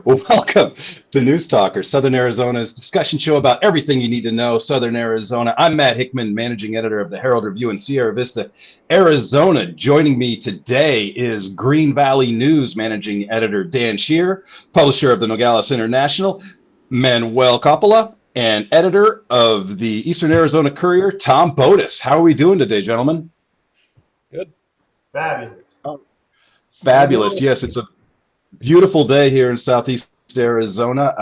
Well, welcome to News Talker, Southern Arizona's discussion show about everything you need to know Southern Arizona. I'm Matt Hickman, managing editor of the Herald Review in Sierra Vista, Arizona. Joining me today is Green Valley News managing editor Dan Shearer, publisher of the Nogales International, Manuel Coppola, and editor of the Eastern Arizona Courier, Tom Bodus. How are we doing today, gentlemen? Good. Fabulous. Fabulous. Yes, it's a beautiful day here in Southeast Arizona.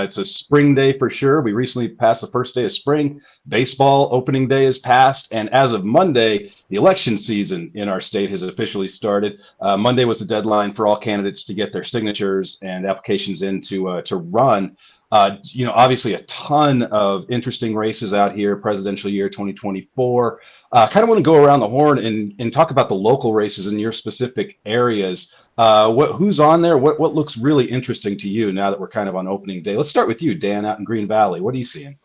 It's a spring day for sure. We recently passed the first day of spring. Baseball opening day is passed. And as of Monday, the election season in our state has officially started. Monday was the deadline for all candidates to get their signatures and applications in to run. Obviously a ton of interesting races out here, presidential year 2024. Kind of want to go around the horn and talk about the local races in your specific areas. Who's on there? What looks really interesting to you now that we're kind of on opening day? Let's start with you, Dan, out in Green Valley. What are you seeing?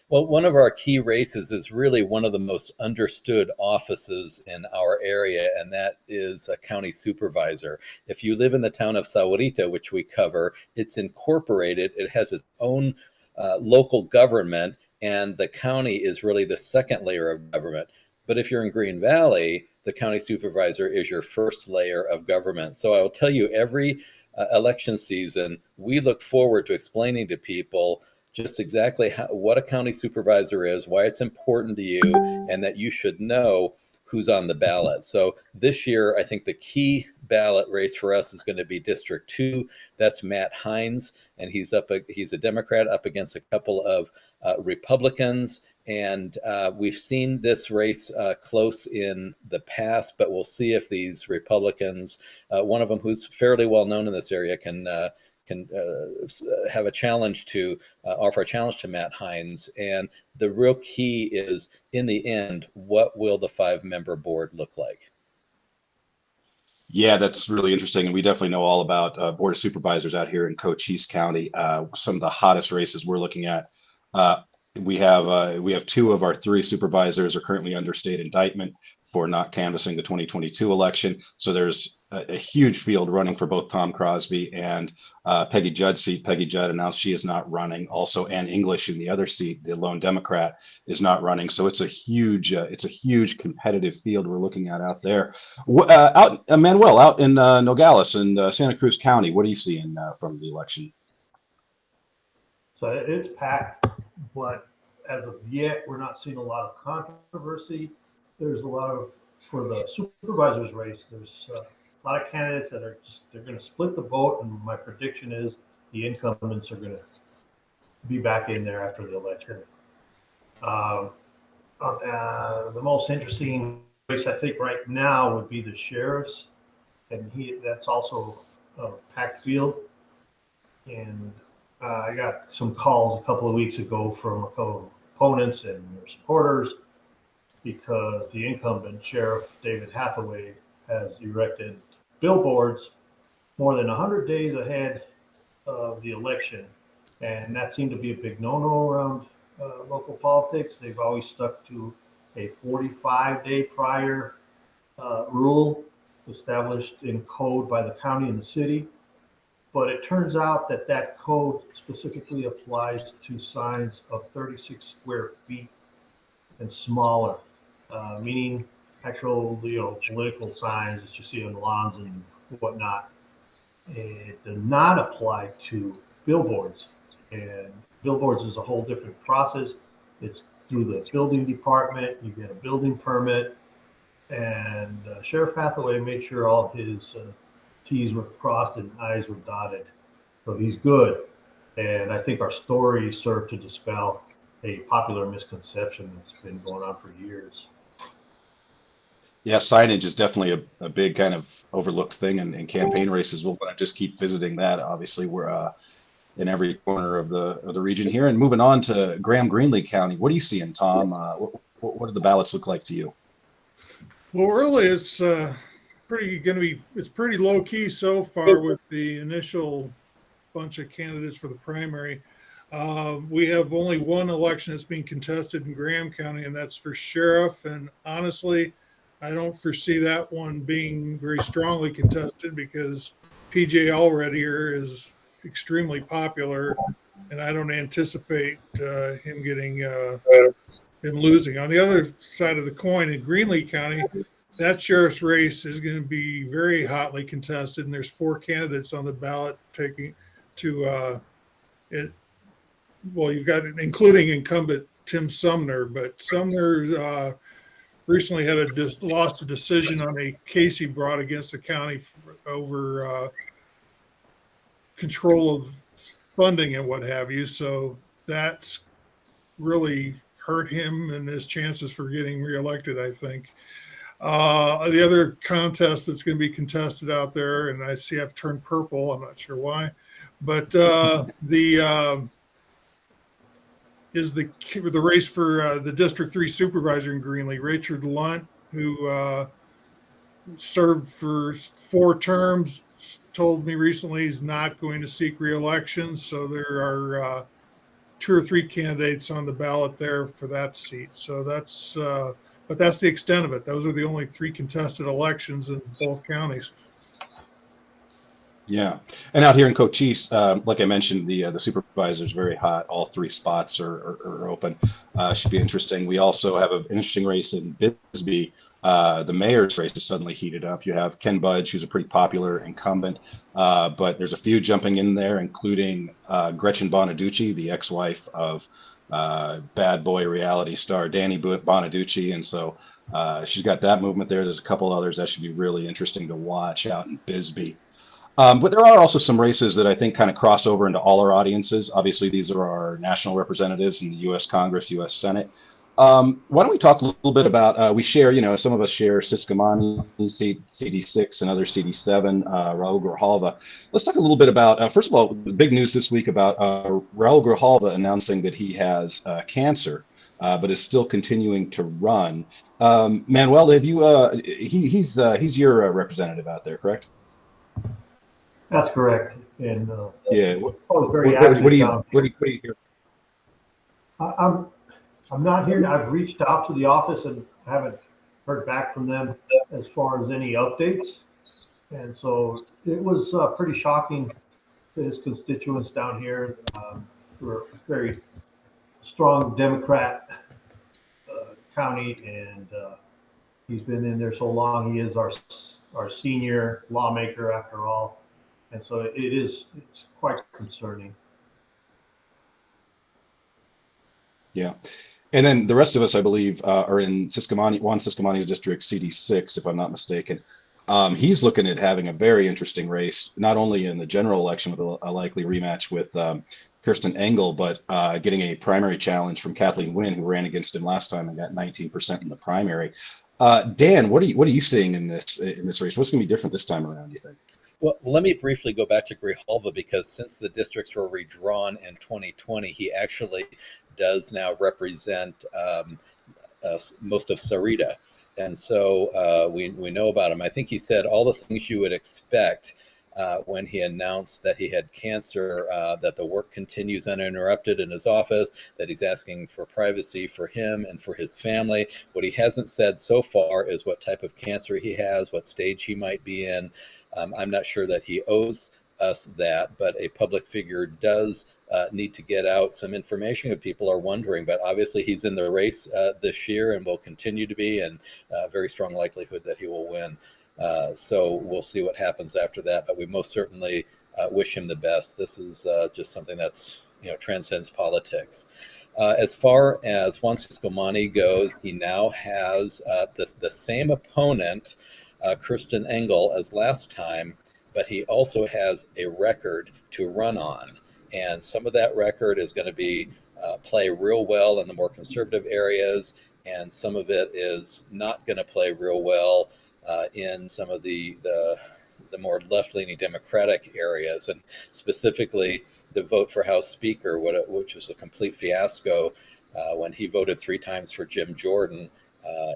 Well, one of our key races is really one of the most understood offices in our area, and that is a county supervisor. If you live in the town of Sahuarita, which we cover, it's incorporated. It has its own local government, and the county is really the second layer of government. But if you're in Green Valley, the county supervisor is your first layer of government. So I will tell you, every election season, we look forward to explaining to people just exactly what a county supervisor is, why it's important to you, and that you should know who's on the ballot. So this year, I think the key ballot race for us is going to be District 2. That's Matt Hines, and he's a Democrat up against a couple of Republicans. And we've seen this race close in the past, but we'll see if these Republicans, one of them who's fairly well known in this area, can have a challenge to offer a challenge to Matt Hines. And the real key is, in the end, what will the 5-member board look like? Yeah, that's really interesting. And we definitely know all about Board of Supervisors out here in Cochise County. Some of the hottest races we're looking at. We have 2 of our 3 supervisors are currently under state indictment for not canvassing the 2022 election. So there's a huge field running for both Tom Crosby and Peggy Judd's seat. Peggy Judd announced she is not running. Also, Ann English in the other seat, the lone Democrat, is not running. So it's a huge competitive field we're looking at out there. Manuel, out in Nogales and Santa Cruz County, what are you seeing from the election? So it's packed, but as of yet, we're not seeing a lot of controversy. There's a lot of, for the supervisor's race, there's a lot of candidates that they're going to split the vote, and my prediction is the incumbents are going to be back in there after the election. The most interesting race, I think, right now would be the sheriff's, and that's also a packed field. And I got some calls a couple of weeks ago from a couple of opponents and their supporters, because the incumbent Sheriff David Hathaway has erected billboards more than 100 days ahead of the election. And that seemed to be a big no-no around local politics. They've always stuck to a 45-day prior rule established in code by the county and the city. But it turns out that code specifically applies to signs of 36 square feet and smaller, meaning actual, political signs that you see on the lawns and whatnot. It does not apply to billboards, and billboards is a whole different process. It's through the building department. You get a building permit, and Sheriff Hathaway made sure all of his T's were crossed and I's were dotted. So he's good. And I think our stories serve to dispel a popular misconception that's been going on for years. Yeah, signage is definitely a big kind of overlooked thing in campaign races. We'll want to just keep visiting that. Obviously, we're in every corner of the region here. And moving on to Graham-Greenlee County, what are you seeing, Tom? What do the ballots look like to you? Well, really, it's pretty low key so far with the initial bunch of candidates for the primary. We have only one election that's being contested in Graham County, and that's for sheriff. And honestly, I don't foresee that one being very strongly contested because PJ Allred here is extremely popular, and I don't anticipate him getting him losing. On the other side of the coin, in Greenlee County, that sheriff's race is going to be very hotly contested, and there's 4 candidates on the ballot taking to it. Well, you've got including incumbent Tim Sumner, but Sumner recently had lost a decision on a case he brought against the county over control of funding and what have you. So that's really hurt him and his chances for getting reelected, I think. The other contest that's going to be contested out there, and I see I've turned purple, I'm not sure why, but is the race for the District 3 supervisor in Greenlee, Richard Lunt, who served for 4 terms, told me recently he's not going to seek re-election. So there are 2 or 3 candidates on the ballot there for that seat. So but that's the extent of it. Those are the only 3 contested elections in both counties. Yeah, and out here in Cochise, like I mentioned, the supervisor is very hot. All 3 spots are open. Should be interesting. We also have an interesting race in Bisbee. The mayor's race is suddenly heated up. You have Ken Budge, who's a pretty popular incumbent, but there's a few jumping in there, including Gretchen Bonaducci, the ex-wife of bad boy reality star Danny Bonaducci, and so she's got that movement there. There's a couple others that should be really interesting to watch out in Bisbee. But there are also some races that I think kind of cross over into all our audiences. Obviously, these are our national representatives in the U.S. Congress, U.S. Senate. Why don't we talk a little bit about, we share, some of us share Sisquamani, CD6, and other CD7, Raul Grijalva. Let's talk a little bit about, first of all, the big news this week about Raul Grijalva announcing that he has cancer, but is still continuing to run. Manuel, have you, he's your representative out there, correct? That's correct. And yeah, what do you hear? I'm not here. I've reached out to the office and haven't heard back from them as far as any updates. And so it was pretty shocking to his constituents down here. We're a very strong Democrat county, and he's been in there so long. He is our senior lawmaker after all. And so it's quite concerning. Yeah. And then the rest of us, I believe, are in Juan Sisquamani's district, CD6, if I'm not mistaken. He's looking at having a very interesting race, not only in the general election with a likely rematch with Kirsten Engel, but getting a primary challenge from Kathleen Wynne, who ran against him last time and got 19% in the primary. Dan, what are you seeing in this race? What's going to be different this time around, do you think? Well, let me briefly go back to Grijalva, because since the districts were redrawn in 2020, he actually does now represent most of Sahuarita. And so we know about him. I think he said all the things you would expect when he announced that he had cancer, that the work continues uninterrupted in his office, that he's asking for privacy for him and for his family. What he hasn't said so far is what type of cancer he has, what stage he might be in. I'm not sure that he owes us that, but a public figure does need to get out some information if people are wondering. But obviously he's in the race this year and will continue to be, and very strong likelihood that he will win. So we'll see what happens after that, but we most certainly wish him the best. This is just something that's, transcends politics. As far as Juan Sisquamani goes, he now has the same opponent, Kirsten Engel, as last time, but he also has a record to run on. And some of that record is going to be play real well in the more conservative areas, and some of it is not going to play real well in some of the more left-leaning Democratic areas, and specifically the vote for House Speaker, which was a complete fiasco when he voted 3 times for Jim Jordan,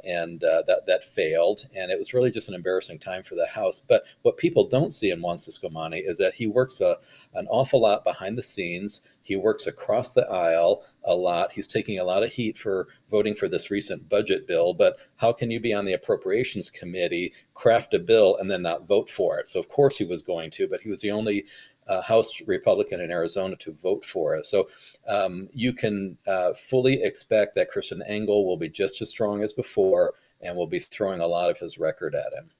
and that failed, and it was really just an embarrassing time for the House. But what people don't see in Juan Sisquamani is that he works an awful lot behind the scenes. He works across the aisle a lot. He's taking a lot of heat for voting for this recent budget bill, but how can you be on the Appropriations Committee, craft a bill, and then not vote for it? So of course he was going to, but he was the only House Republican in Arizona to vote for it. So you can fully expect that Christian Engel will be just as strong as before and will be throwing a lot of his record at him.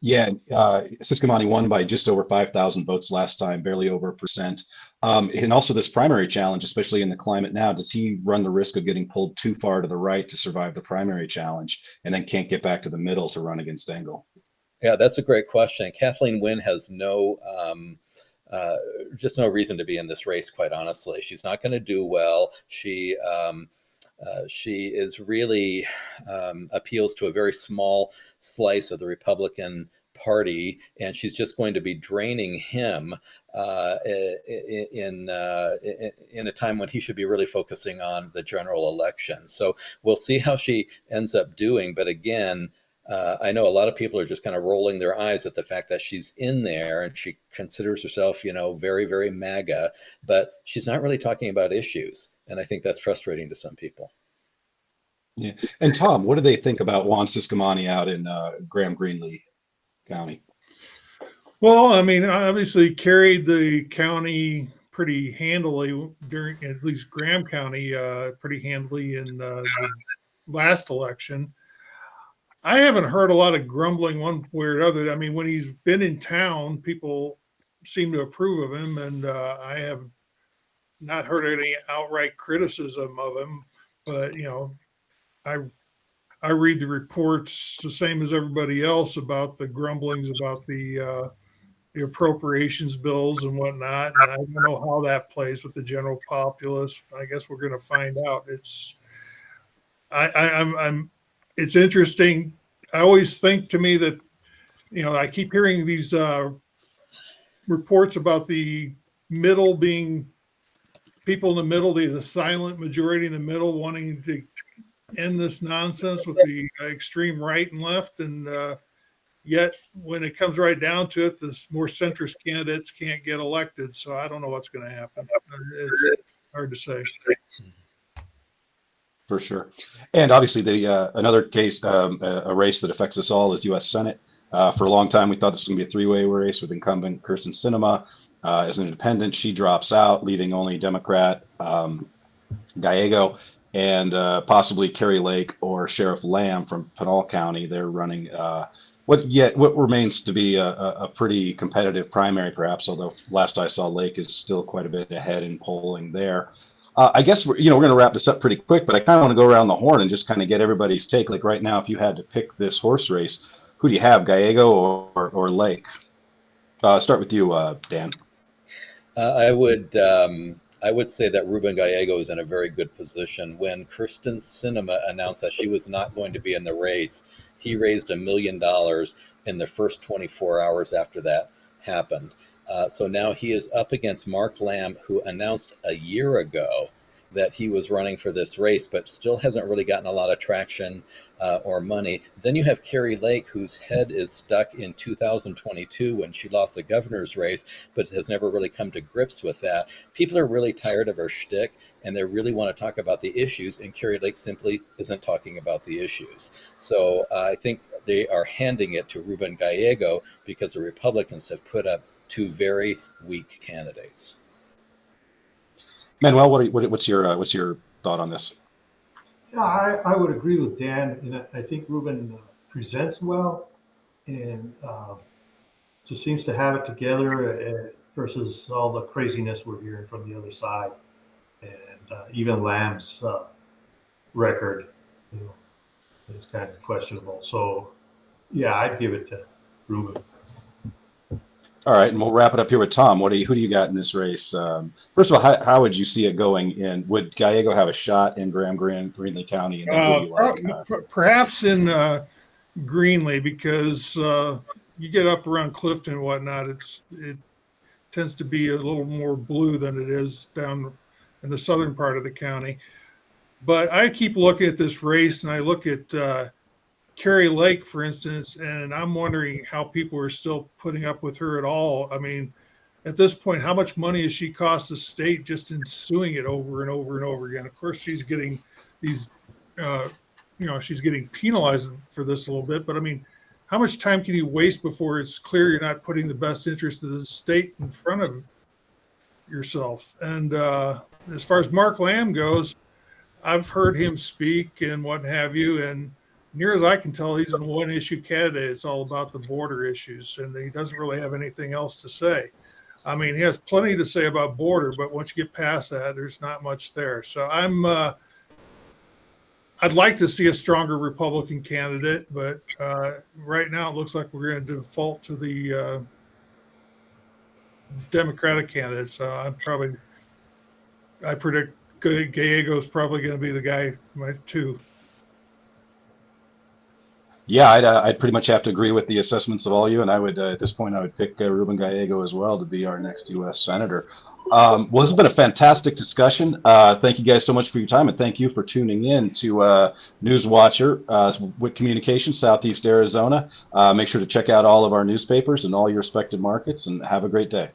Yeah, Siscomani won by just over 5,000 votes last time, barely over 1%. And also this primary challenge, especially in the climate now, does he run the risk of getting pulled too far to the right to survive the primary challenge and then can't get back to the middle to run against Engel? Yeah, that's a great question. Kathleen Wynne has just no reason to be in this race, quite honestly. She's not going to do well. She is really appeals to a very small slice of the Republican Party, and she's just going to be draining him in a time when he should be really focusing on the general election. So we'll see how she ends up doing. But again, I know a lot of people are just kind of rolling their eyes at the fact that she's in there and she considers herself, very, very MAGA, but she's not really talking about issues. And I think that's frustrating to some people. Yeah. And Tom, what do they think about Juan Siscomani out in Graham-Greenlee County? Well, I mean, obviously carried the county pretty handily during, at least Graham County, pretty handily in the last election. I haven't heard a lot of grumbling one way or other. I mean, when he's been in town, people seem to approve of him, and I have not heard any outright criticism of him. But I read the reports the same as everybody else about the grumblings about the appropriations bills and whatnot. And I don't know how that plays with the general populace. I guess we're going to find out. It's interesting. I always think to me that, I keep hearing these reports about the middle being people in the middle, the silent majority in the middle wanting to end this nonsense with the extreme right and left. And yet when it comes right down to it, the more centrist candidates can't get elected. So I don't know what's going to happen. It's hard to say. For sure. And obviously, another case, a race that affects us all is U.S. Senate. For a long time, we thought this was going to be a three-way race with incumbent Kirsten Sinema as an independent. She drops out, leaving only Democrat Gallego and possibly Kerry Lake or Sheriff Lamb from Pinal County. They're running what remains to be a pretty competitive primary, perhaps, although last I saw, Lake is still quite a bit ahead in polling there. I guess we're going to wrap this up pretty quick, but I kind of want to go around the horn and just kind of get everybody's take. Like right now, if you had to pick this horse race, who do you have, Gallego or Lake? Start with you, Dan. I would say that Ruben Gallego is in a very good position. When Kirsten Sinema announced that she was not going to be in the race, he raised $1 million in the first 24 hours after that happened. So now he is up against Mark Lamb, who announced a year ago that he was running for this race, but still hasn't really gotten a lot of traction or money. Then you have Kerry Lake, whose head is stuck in 2022 when she lost the governor's race, but has never really come to grips with that. People are really tired of her shtick, and they really want to talk about the issues, and Kerry Lake simply isn't talking about the issues. So I think they are handing it to Ruben Gallego because the Republicans have put up two very weak candidates. Manuel, what's your thought on this? Yeah, I would agree with Dan, and I think Ruben presents well and just seems to have it together versus all the craziness we're hearing from the other side, and even Lamb's record, is kind of questionable. So, yeah, I'd give it to Ruben. All right, and we'll wrap it up here with Tom. Who do you got in this race? First of all, how would you see it going? In would Gallego have a shot in Graham-Greenlee County? And perhaps in Greenlee, because you get up around Clifton and whatnot, it tends to be a little more blue than it is down in the southern part of the county. But I keep looking at this race, and I look at Kerry Lake, for instance, and I'm wondering how people are still putting up with her at all. I mean, at this point, how much money has she cost the state just in suing it over and over and over again? Of course, she's getting these, she's getting penalized for this a little bit, but I mean, how much time can you waste before it's clear you're not putting the best interest of the state in front of yourself? And as far as Mark Lamb goes, I've heard him speak and what have you, and near as I can tell, he's a one-issue candidate. It's all about the border issues, and he doesn't really have anything else to say. I mean, he has plenty to say about border, but once you get past that, there's not much there. So I'd like to see a stronger Republican candidate, but right now it looks like we're going to default to the Democratic candidate. So I predict Gallego is probably going to be the guy too. Yeah, I'd pretty much have to agree with the assessments of all you, and I would at this point I would pick Ruben Gallego as well to be our next U.S. Senator. Well, this has been a fantastic discussion. Thank you guys so much for your time, and thank you for tuning in to News Watcher with Communications, Southeast Arizona. Make sure to check out all of our newspapers in all your respective markets, and have a great day.